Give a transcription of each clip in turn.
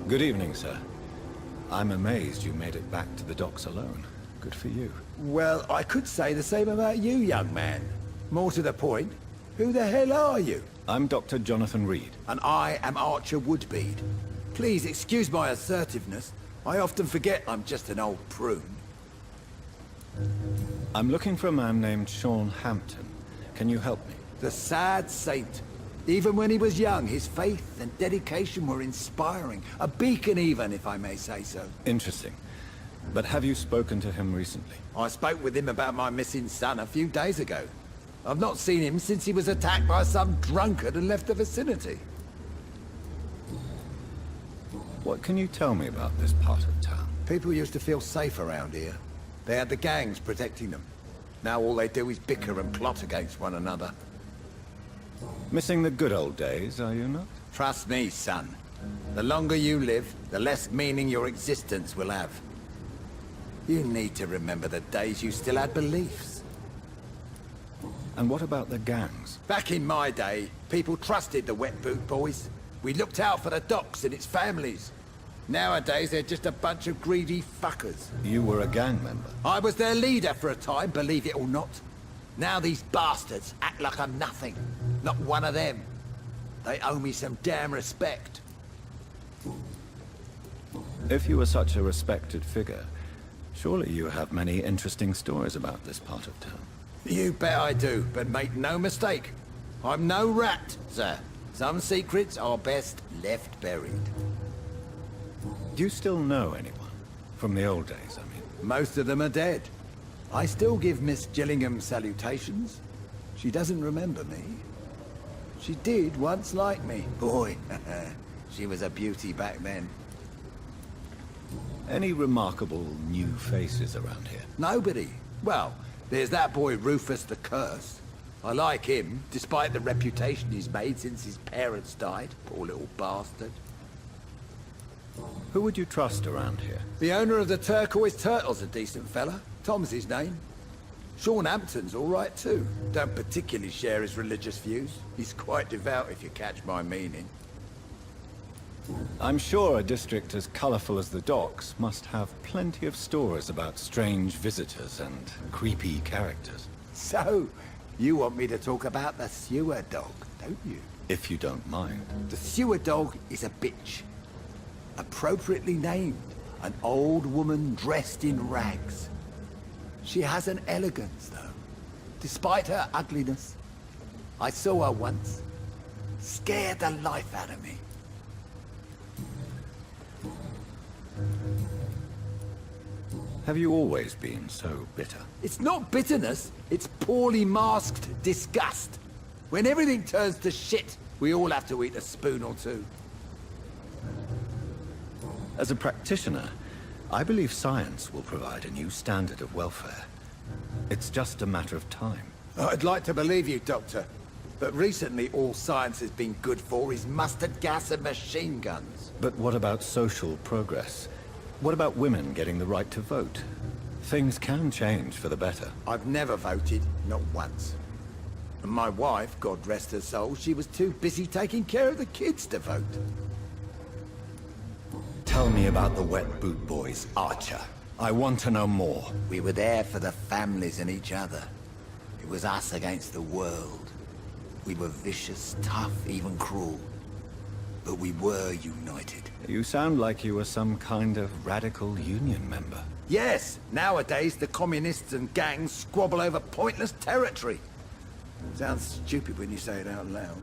Good evening, sir. I'm amazed you made it back to the docks alone. Good for you. Well, I could say the same about you, young man. More to the point, who the hell are you? I'm Dr. Jonathan Reed. And I am Archer Woodbead. Please excuse my assertiveness. I often forget I'm just an old prune. I'm looking for a man named Sean Hampton. Can you help me? The sad saint. Even when he was young, his faith and dedication were inspiring. A beacon even, if I may say so. Interesting. But have you spoken to him recently? I spoke with him about my missing son a few days ago. I've not seen him since he was attacked by some drunkard and left the vicinity. What can you tell me about this part of town? People used to feel safe around here. They had the gangs protecting them. Now all they do is bicker and plot against one another. Missing the good old days, are you not? Trust me, son. The longer you live, the less meaning your existence will have. You need to remember the days you still had beliefs. And what about the gangs? Back in my day, people trusted the wet boot boys. We looked out for the docks and its families. Nowadays, they're just a bunch of greedy fuckers. You were a gang member. I was their leader for a time, believe it or not. Now these bastards act like I'm nothing. Not one of them. They owe me some damn respect. If you were such a respected figure, surely you have many interesting stories about this part of town. You bet I do, but make no mistake. I'm no rat, sir. Some secrets are best left buried. Do you still know anyone? From the old days, I mean. Most of them are dead. I still give Miss Gillingham salutations. She doesn't remember me. She did once like me. Boy, she was a beauty back then. Any remarkable new faces around here? Nobody. Well, there's that boy Rufus the Curse. I like him, despite the reputation he's made since his parents died. Poor little bastard. Who would you trust around here? The owner of the Turquoise Turtle's a decent fella. Tom's his name. Sean Hampton's all right too. Don't particularly share his religious views. He's quite devout if you catch my meaning. I'm sure a district as colorful as the docks must have plenty of stories about strange visitors and creepy characters. So, you want me to talk about the sewer dog, don't you? If you don't mind. The sewer dog is a bitch. Appropriately named. An old woman dressed in rags. She has an elegance, though. Despite her ugliness. I saw her once. Scared the life out of me. Have you always been so bitter? It's not bitterness, it's poorly masked disgust. When everything turns to shit, we all have to eat a spoon or two. As a practitioner, I believe science will provide a new standard of welfare. It's just a matter of time. I'd like to believe you, Doctor. But recently all science has been good for is mustard gas and machine guns. But what about social progress? What about women getting the right to vote? Things can change for the better. I've never voted, not once. And my wife, God rest her soul, she was too busy taking care of the kids to vote. Tell me about the wet boot boys, Archer. I want to know more. We were there for the families and each other. It was us against the world. We were vicious, tough, even cruel. But we were united. You sound like you were some kind of radical union member. Yes, nowadays the communists and gangs squabble over pointless territory. Sounds stupid when you say it out loud.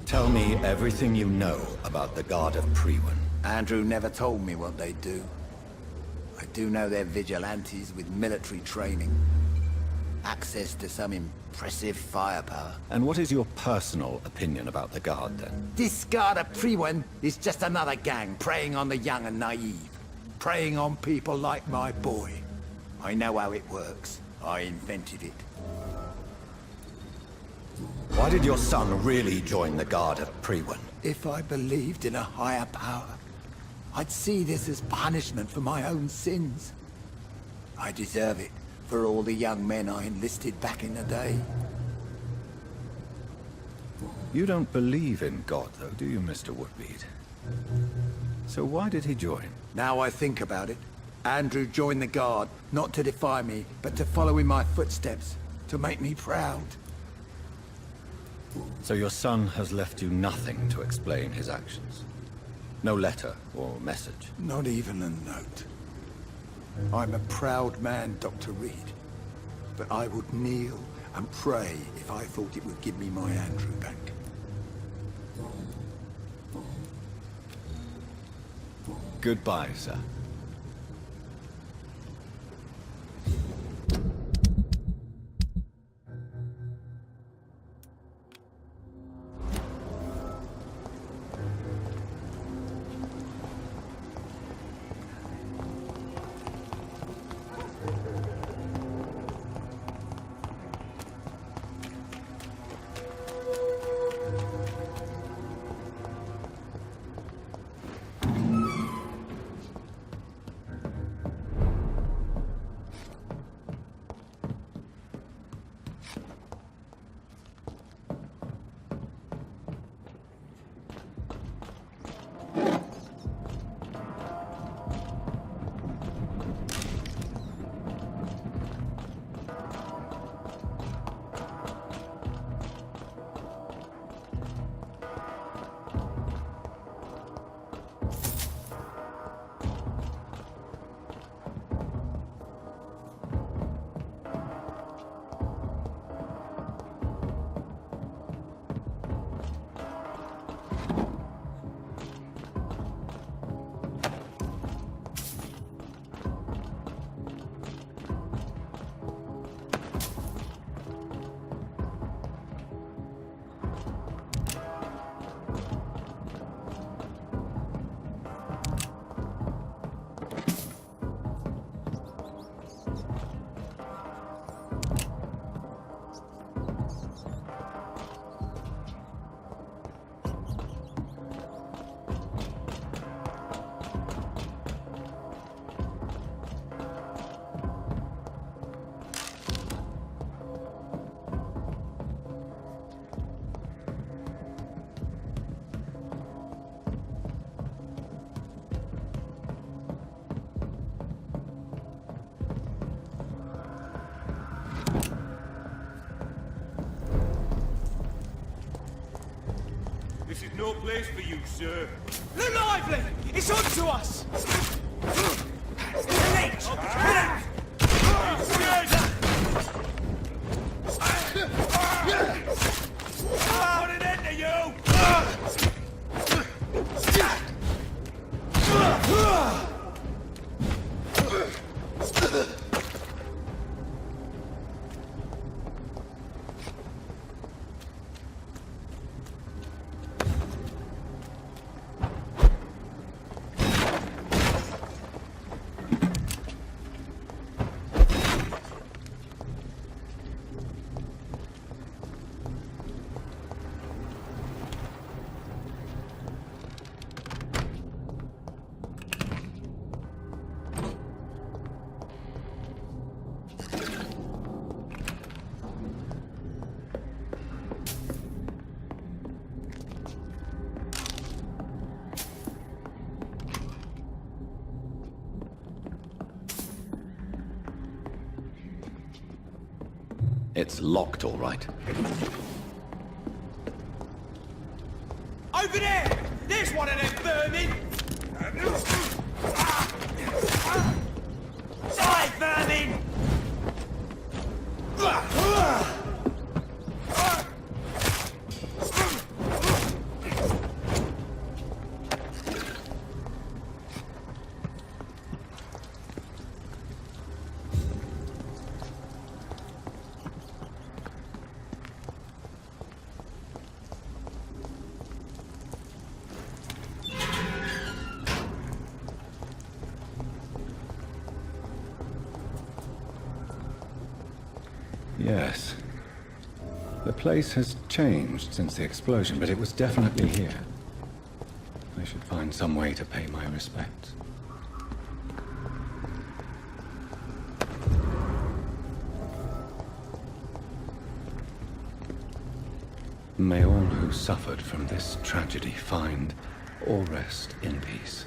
Tell me everything you know about the Guard of Priwen. Andrew never told me what they do. I do know they're vigilantes with military training. Access to some impressive firepower. And what is your personal opinion about the Guard, then? This Guard of Priwen is just another gang preying on the young and naive. Preying on people like my boy. I know how it works. I invented it. Why did your son really join the Guard of Priwen? If I believed in a higher power, I'd see this as punishment for my own sins. I deserve it for all the young men I enlisted back in the day. You don't believe in God, though, do you, Mr. Woodbead? So why did he join? Now I think about it, Andrew joined the Guard, not to defy me, but to follow in my footsteps, to make me proud. So your son has left you nothing to explain his actions? No letter or message? Not even a note. I'm a proud man, Dr. Reed, but I would kneel and pray if I thought it would give me my Andrew back. Goodbye, sir. This is no place for you, sir. Look lively! It's on to us! Put an end to you! It's locked, all right. Over there! There's one of them vermin! Die, vermin! Yes. The place has changed since the explosion, but it was definitely here. I should find some way to pay my respects. May all who suffered from this tragedy find or rest in peace.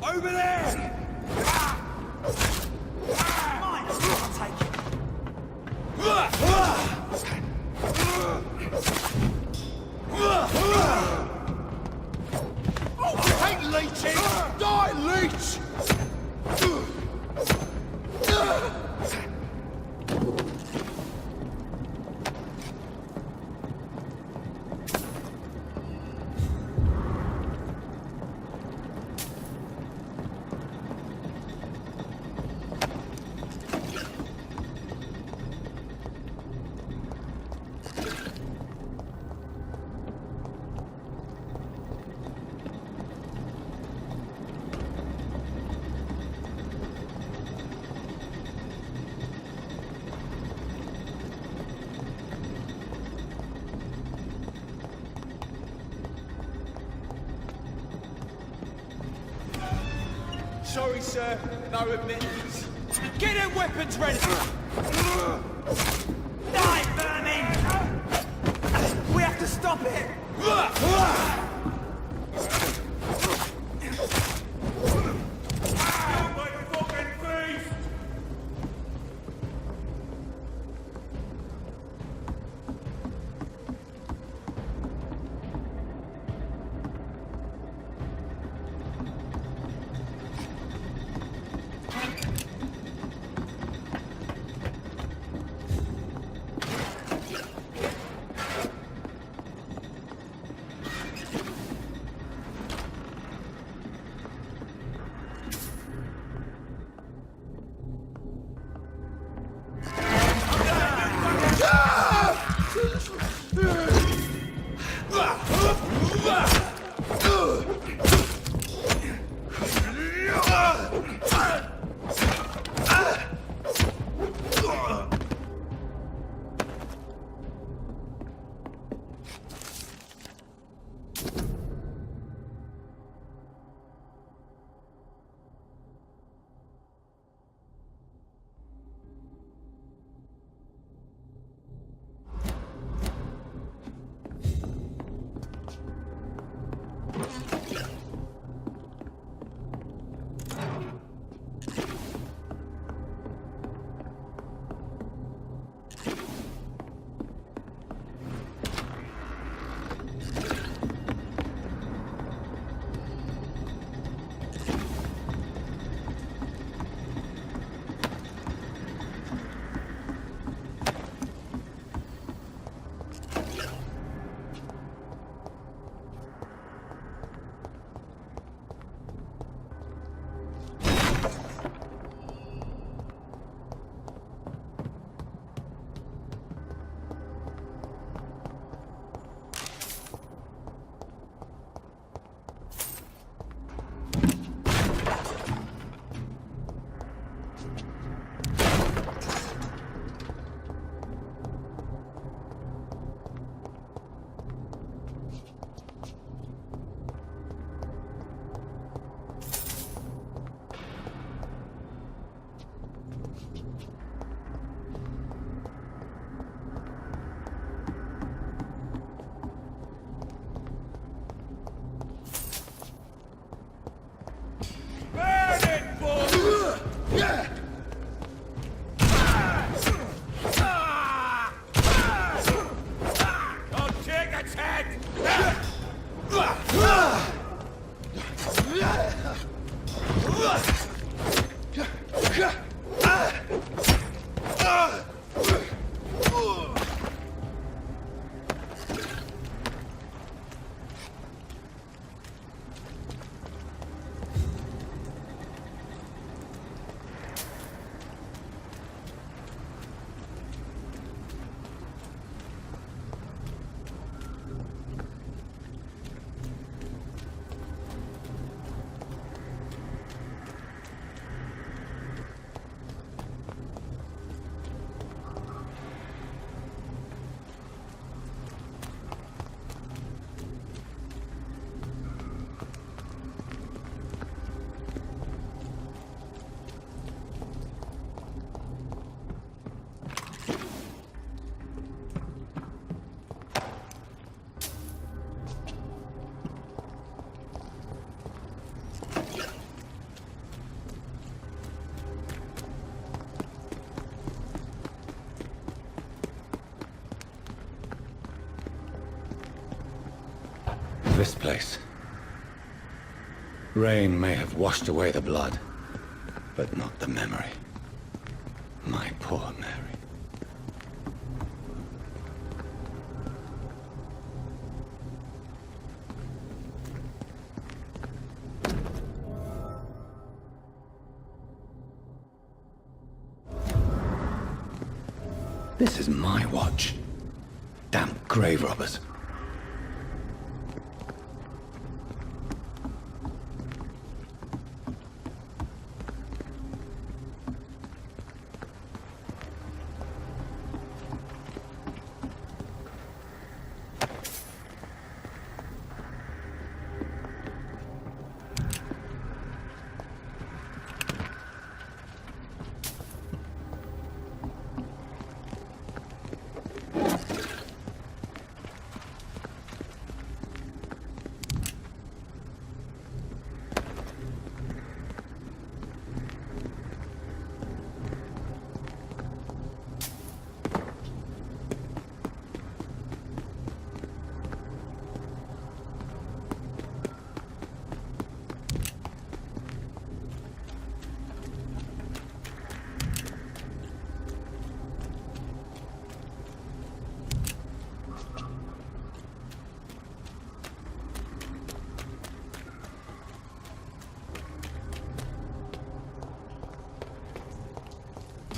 Over there! Mine! I'll take it. Oh, I hate leeches! Die, leech! Sorry, sir. No admittance. Get them weapons ready! Die, vermin! We have to stop it! Out my fucking face! This place. Rain may have washed away the blood, but not the memory. My poor Mary. This is my watch. Damn grave robbers.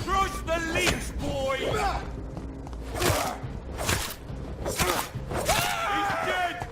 Crush the leech, boy! He's dead!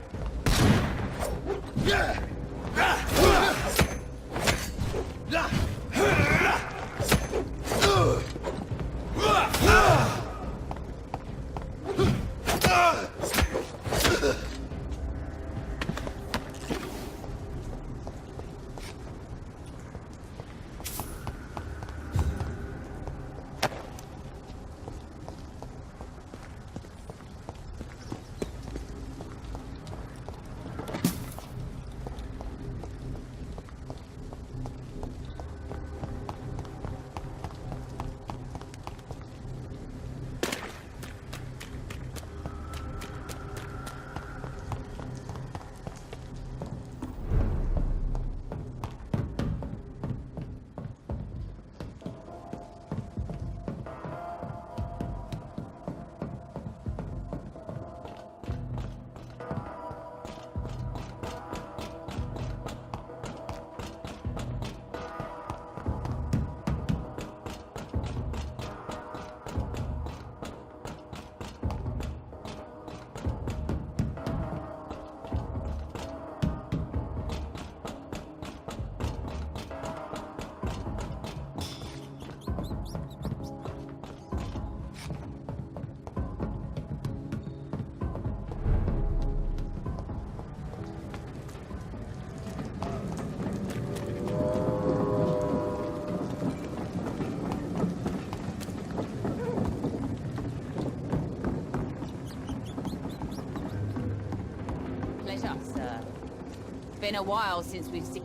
Been a while since we've seen...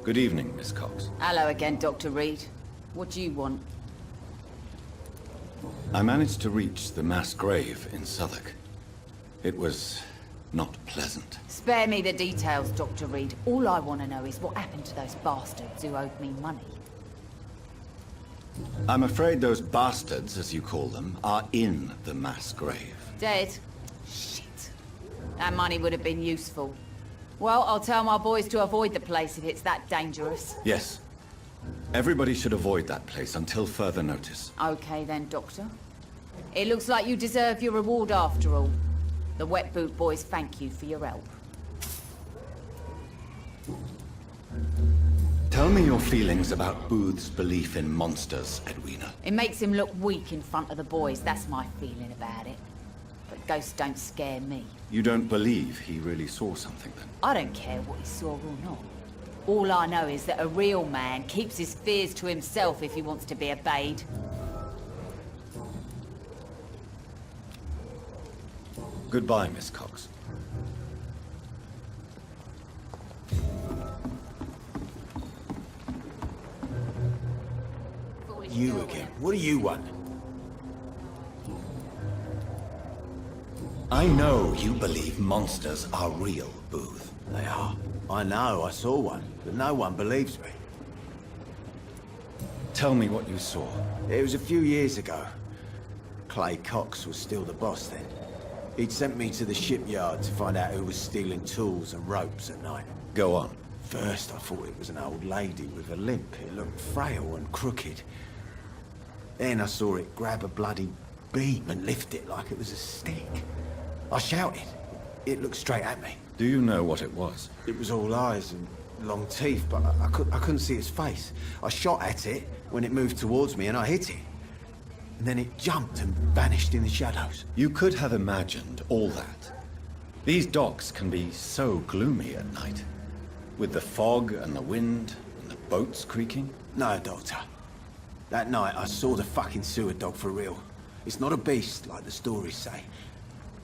Good evening, Miss Cox. Hello again, Dr. Reed. What do you want? I managed to reach the mass grave in Southwark. It was not pleasant. Spare me the details, Dr. Reed. All I want to know is what happened to those bastards who owed me money. I'm afraid those bastards, as you call them, are in the mass grave. Dead? Shit. That money would have been useful. Well, I'll tell my boys to avoid the place if it's that dangerous. Yes. Everybody should avoid that place until further notice. Okay then, Doctor. It looks like you deserve your reward after all. The Wet Boot boys thank you for your help. Tell me your feelings about Booth's belief in monsters, Edwina. It makes him look weak in front of the boys, that's my feeling about it. But ghosts don't scare me. You don't believe he really saw something, then? I don't care what he saw or not. All I know is that a real man keeps his fears to himself if he wants to be obeyed. Goodbye, Miss Cox. You again? What do you want? I know you believe monsters are real, Booth. They are. I know, I saw one, but no one believes me. Tell me what you saw. It was a few years ago. Clay Cox was still the boss then. He'd sent me to the shipyard to find out who was stealing tools and ropes at night. Go on. First, I thought it was an old lady with a limp. It looked frail and crooked. Then I saw it grab a bloody beam and lift it like it was a stick. I shouted. It looked straight at me. Do you know what it was? It was all eyes and long teeth, but I couldn't see its face. I shot at it when it moved towards me and I hit it. And then it jumped and vanished in the shadows. You could have imagined all that. These docks can be so gloomy at night. With the fog and the wind and the boats creaking. No, Doctor. That night I saw the fucking sewer dog for real. It's not a beast like the stories say.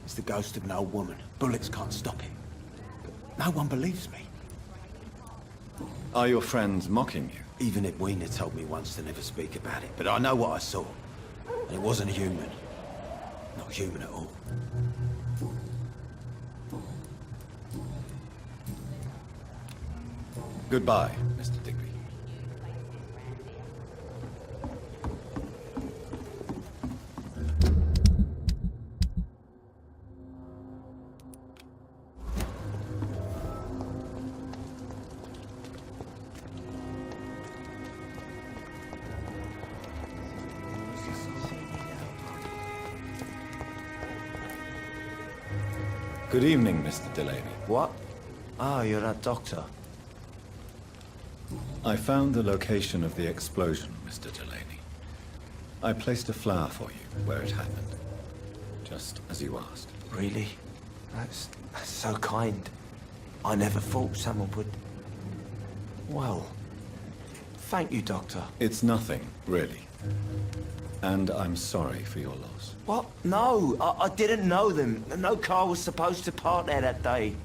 It's the ghost of an old woman. Bullets can't stop it. But no one believes me. Are your friends mocking you? Even Edwina told me once to never speak about it, but I know what I saw. And it wasn't human. Not human at all. Goodbye, Mr. Digby. Good evening, Mr. Delaney. What? Ah, you're that doctor. I found the location of the explosion, Mr. Delaney. I placed a flower for you where it happened, just as you asked. Really? That's so kind. I never thought someone would... Well, thank you, Doctor. It's nothing, really. And I'm sorry for your loss. What? No, I didn't know them. No car was supposed to park there that day.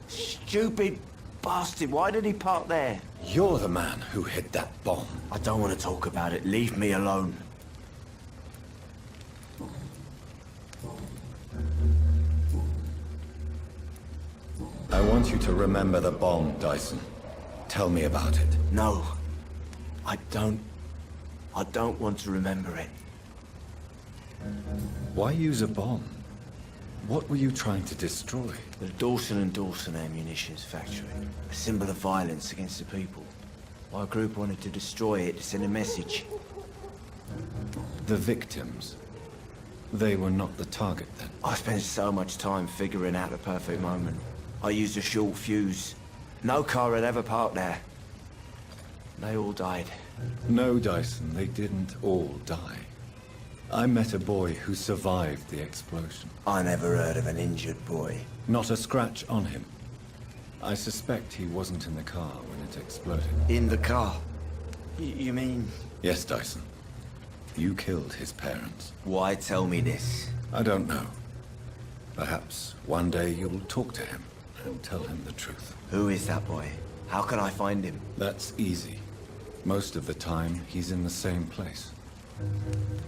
Stupid bastard, why did he park there? You're the man who hid that bomb. I don't want to talk about it. Leave me alone. I want you to remember the bomb, Dyson. Tell me about it. No, I don't want to remember it. Why use a bomb? What were you trying to destroy? The Dawson & Dawson ammunitions factory. A symbol of violence against the people. My group wanted to destroy it to send a message. The victims. They were not the target then. I spent so much time figuring out the perfect moment. I used a short fuse. No car had ever parked there. They all died. No, Dyson, they didn't all die. I met a boy who survived the explosion. I never heard of an injured boy. Not a scratch on him. I suspect he wasn't in the car when it exploded. In the car? You mean... Yes, Dyson. You killed his parents. Why tell me this? I don't know. Perhaps one day you'll talk to him and tell him the truth. Who is that boy? How can I find him? That's easy. Most of the time, he's in the same place.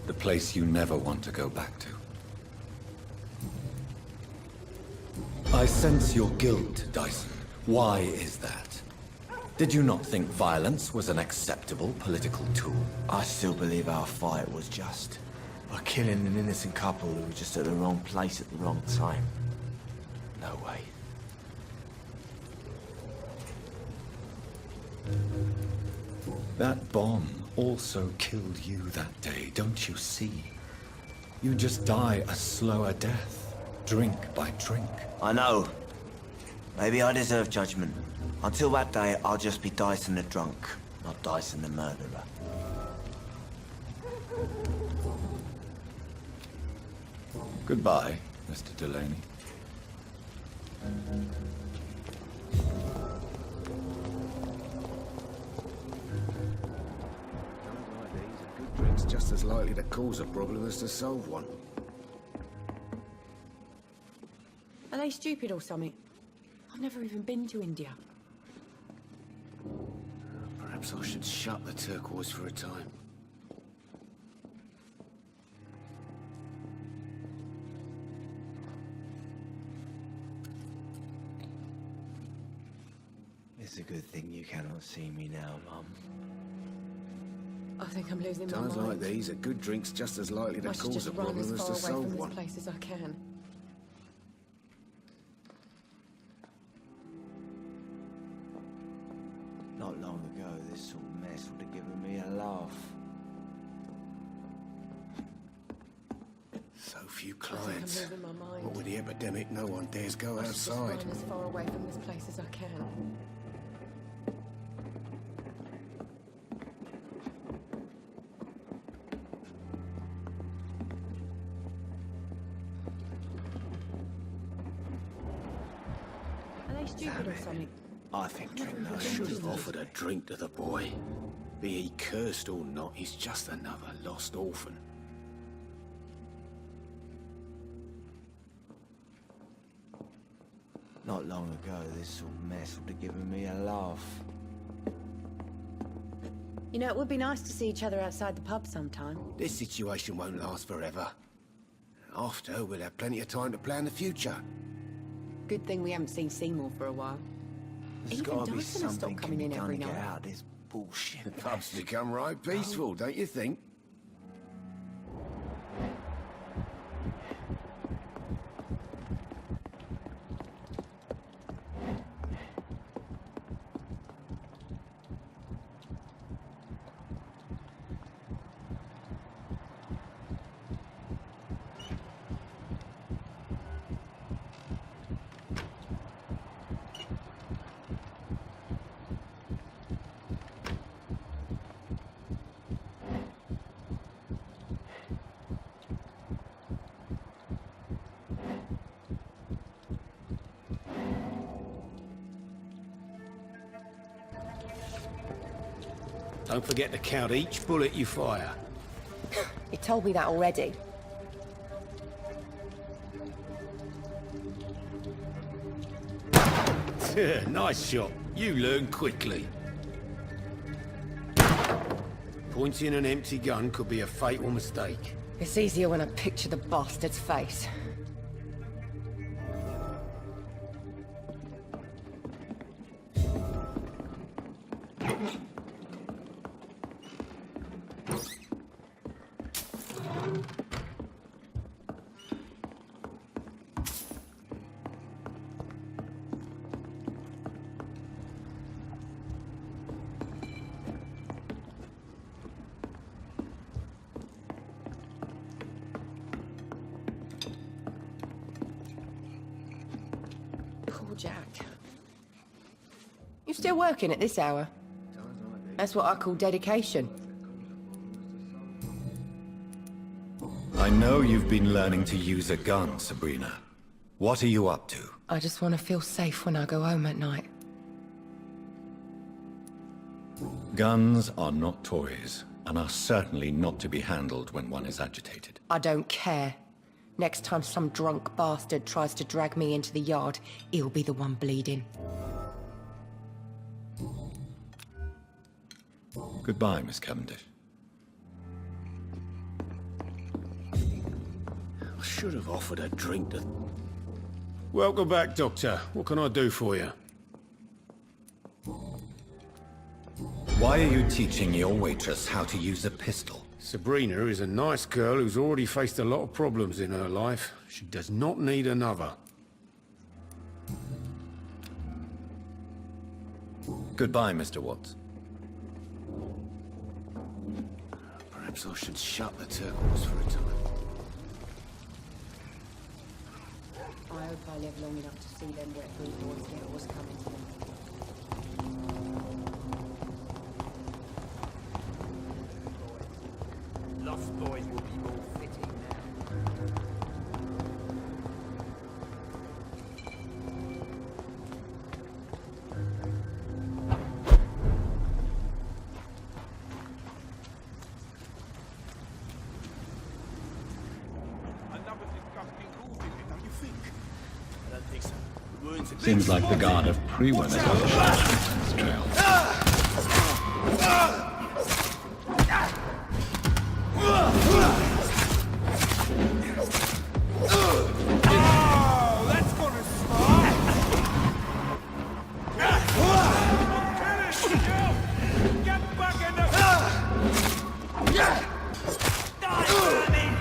The place you never want to go back to. I sense your guilt, Dyson. Why is that? Did you not think violence was an acceptable political tool? I still believe our fight was just. By killing an innocent couple who were just at the wrong place at the wrong time. No way. That bomb also killed you that day, don't you see? You just die a slower death, drink by drink. I know. Maybe I deserve judgment. Until that day, I'll just be Dyson the drunk, not Dyson the murderer. Goodbye, Mr. Delaney. Good drink's just as likely to cause a problem as to solve one. Are they stupid or something? I've never even been to India. Perhaps I should shut the turquoise for a time. It's a good thing you cannot see me now, Mum. I think I'm losing my Times mind. like these, a good drink's just as likely to I should cause just a run problem as as far to away solve from one. this place as I can. Not long ago, this sort of mess would have given me a laugh. So few I think I'm clients. losing my mind. What with the epidemic, no one dares go I should just outside. run as far away from this place as I can. Are they stupid or something? I think drink I no should have offered a drink to the boy. Be he cursed or not, he's just another lost orphan. Not long ago, this sort of mess would have given me a laugh. You know, it would be nice to see each other outside the pub sometime. This situation won't last forever. After, we'll have plenty of time to plan the future. Good thing we haven't seen Seymour for a while. There's Even gotta be Dyson has something stopped coming can in be done every to get night. out of this bullshit. The pub's become right peaceful, don't you think? Don't forget to count each bullet you fire. You told me that already. Nice shot. You learn quickly. Pointing an empty gun could be a fatal mistake. It's easier when I picture the bastard's face. Poor Jack. You still working at this hour? That's what I call dedication. I know you've been learning to use a gun, Sabrina. What are you up to? I just want to feel safe when I go home at night. Guns are not toys, and are certainly not to be handled when one is agitated. I don't care. Next time some drunk bastard tries to drag me into the yard, he'll be the one bleeding. Goodbye, Miss Cavendish. I should have offered a drink to... Welcome back, Doctor. What can I do for you? Why are you teaching your waitress how to use a pistol? Sabrina is a nice girl who's already faced a lot of problems in her life. She does not need another. Goodbye, Mr. Watts. Perhaps I should shut the turquoise for a time. I hope I live long enough to see them wet blue boys get what's coming to them. Lost boys will be more fitting now. Another disgusting Ghouldigger, don't you think? I don't think so. The wounds are Seems like the guard of Pre-Win has got the shot on this trail. that's gonna start! Get back in the... Die, Bernie!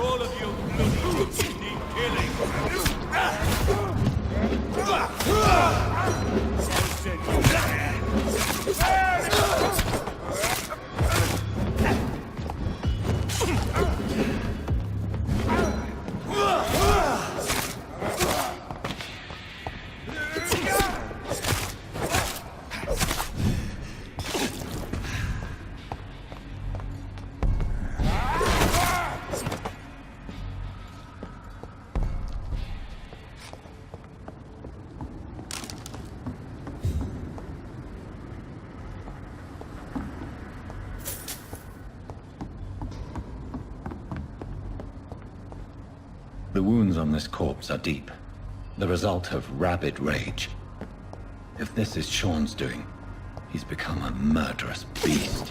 All of you bloody bitches need killing! The wounds on this corpse are deep, the result of rabid rage. If this is Sean's doing, he's become a murderous beast.